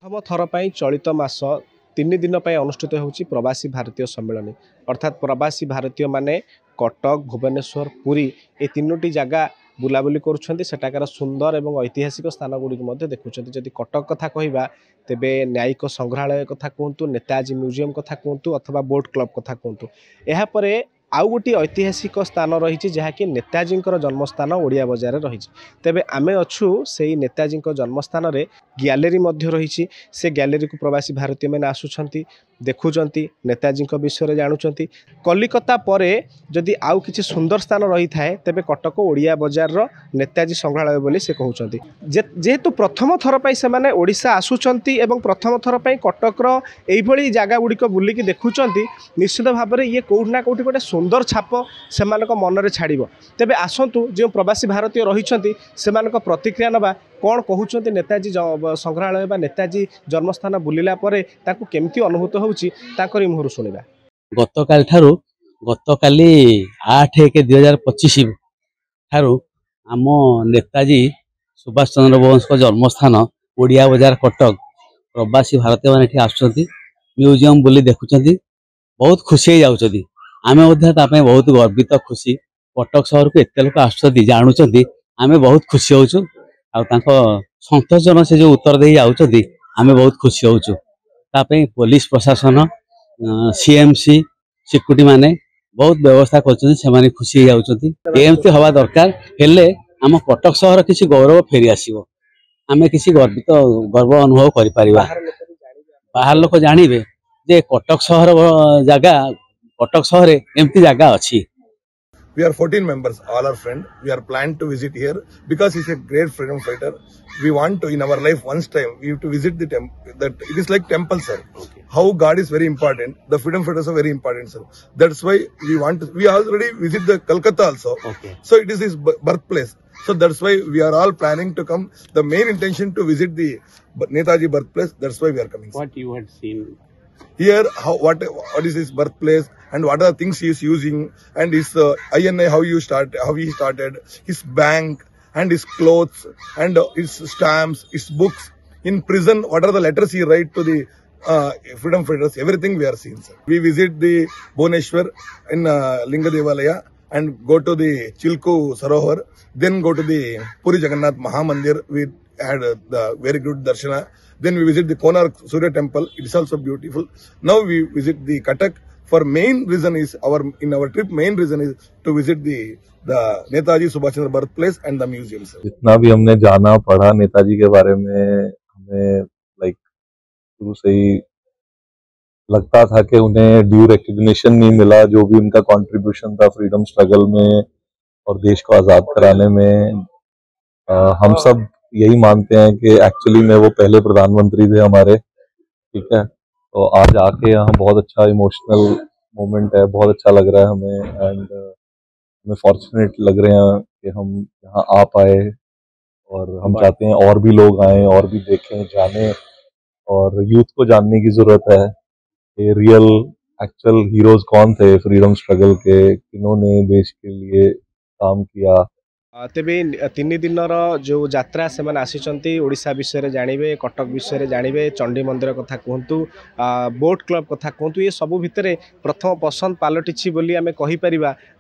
प्रथम थर पर चलित मास 3 दिन अनुष्ठित होउछि प्रवासी भारतीय सम्मेलन अर्थात प्रवासी भारतीय माने कटक भुवनेश्वर पुरी ए तीनोटी जगह बुलाबुली करुँचार सुंदर और ऐतिहासिक स्थान गुड़िक देखुं जदि कटक कथा कहवा तेबे न्यायिक संग्रहालय कथा कहतु नेताजी म्यूजियम कथा कहतु अथवा बोट क्लब कथा कहतु यापर आउ गोटे ऐतिहासिक स्थान रही जहाँकि नेताजी जन्मस्थान ओडिया बजार रही तेबे आमे अच्छु से नेताजी जन्मस्थान रे गैलेरी रही से गैलेरी को प्रवासी भारतीय मैंने आसुंच देखुंट नेताजी विषय जानुंट कलिकता पर जदि आउ किसी सुंदर स्थान रही थाए तेबे कटक ओडिया बजार नेताजी संग्रहालय बोली से कहते जेहेतु प्रथम थर पर से ओडिशा आसुंच प्रथम थर पर कटकर यही जगह गुड़िक बुलिकी देखुंट निश्चित भाव में ये कौटना कौटी गोटे सुंदर छाप से मन में छाड़ तेबे आसतु जो प्रवासी भारतीय रही प्रतिक्रिया नवा कौन कहते नेताजी संग्रहालय बा नेताजी जन्मस्थान बुलिला केमती अनुभूत होउछि मुहर शुणा गतकाली 8/1/2025 ठारू आम नेताजी सुभाष चंद्र बोस जन्मस्थान ओडिया बजार कटक प्रवासी भारतीय मैंने आसुँच म्यूजियम बुली देखुं बहुत खुशी जाऊँगी आम बहुत गर्वित खुशी कटक सहर को एत लोक आसुँच आम बहुत खुशी होचु सतोषजनक से जो उत्तर दे जाऊँच आम बहुत खुशी होचु पुलिस प्रशासन सीएमसी सिक्यूरिटी माने बहुत व्यवस्था कर खुशी होती हवा दरकार हेले आम कटक सहर किसी गौरव फेरी आसो आम किसी गर्व अनुभव कर बाहर लोक जानवे जे कटक सहर जगह कटक सहर एमती जगह अच्छी We are 14 members, all are friends. We are planned to visit here because he's a great freedom fighter. We want to, in our life, once time, we have to visit the temple. That it is like temple, sir. Okay. How God is very important. The freedom fighters are very important, sir. That's why we want to. We already visit the Calcutta also. Okay. So it is his birthplace. So that's why we are all planning to come. The main intention to visit the Netaji birthplace. That's why we are coming. What you had seen here, what is his birthplace and what are the things he is using, and his INA, how he started, his bank and his clothes and his stamps, his books. In prison, what are the letters he write to the freedom fighters? Everything we are seeing, sir. We visit the Bhuvaneshwar in Linga Devalaya and go to the Chilku Sarovar, then go to the Puri Jagannath Mahamandir. We had the very good darshana. Then we visit the Konark Surya temple. It is also beautiful. Now we visit the Cuttack. For main reason is in our trip main reason is to visit the Netaji Subhash Chandra birthplace and the museums. जितना भी हमने जाना पढ़ा नेताजी के बारे में हमें शुरू से ही लगता था कि उन्हें ड्यू रिकग्निशन नहीं मिला जो भी उनका कंट्रीब्यूशन था फ्रीडम स्ट्रगल में और देश को आज़ाद कराने में। हम सब यही मानते हैं कि एक्चुअली में वो पहले प्रधानमंत्री थे हमारे, ठीक है। तो आज आके यहाँ बहुत अच्छा इमोशनल मोमेंट है, बहुत अच्छा लग रहा है हमें एंड हमें फॉर्चुनेट लग रहे हैं कि हम यहाँ आ पाए और हम चाहते हैं और भी लोग आए और भी देखें जाने और यूथ को जानने की जरूरत है कि रियल एक्चुअल हीरोज कौन थे फ्रीडम स्ट्रगल के, किन्होंने देश के लिए काम किया। तेबे 3 दिन जो यात्रा से आसिचंती ओडिशा विषय जानवे कटक विषय जानवे चंडी मंदिर कथा कहतु बोट क्लब कथा कहतु ये सबू भितर प्रथम पसंद पलटि बोली आम कहीपर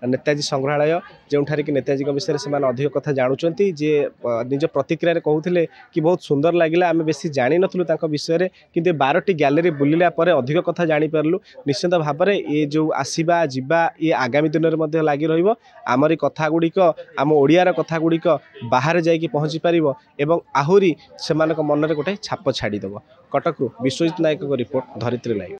नेताजी संग्रहालय जोठार कि नेताजी विषय से अधिक कथा जानुंट जे निज प्रतिक्रिया कहते कि बहुत सुंदर लगे आम बेसी जानी नथुलु विषय कि 12टी गैलेरी बुलिला अधिक कथा जानीपारू। निश्चित भाव में ये जो आसवा जीवा ये आगामी दिन में लगी रमरी कथा गुड़िक आम ओडिया कथा गुड़िक बाहर जाइए पहुँची पार एवं आहुरी से मन में गोटे छाप छाड़देव। कटकू विश्वजित नायक रिपोर्ट, धरित्री लाइव।